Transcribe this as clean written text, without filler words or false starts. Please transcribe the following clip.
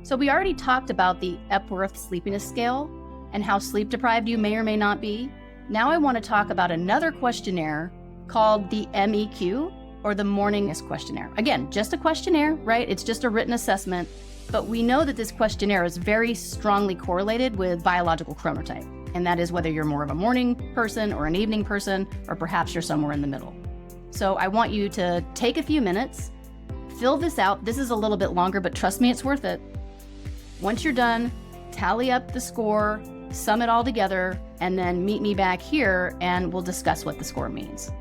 So we already talked about the Epworth Sleepiness Scale and how sleep deprived you may or may not be. Now I want to talk about another questionnaire called the MEQ, or the Morningness Questionnaire. Again, just a questionnaire, right? It's just a written assessment, but we know that this questionnaire is very strongly correlated with biological chronotype, and that is whether you're more of a morning person or an evening person, or perhaps you're somewhere in the middle. So I want you to take a few minutes, fill this out. This is a little bit longer, but trust me, it's worth it. Once you're done, tally up the score, sum it all together, and then meet me back here and we'll discuss what the score means.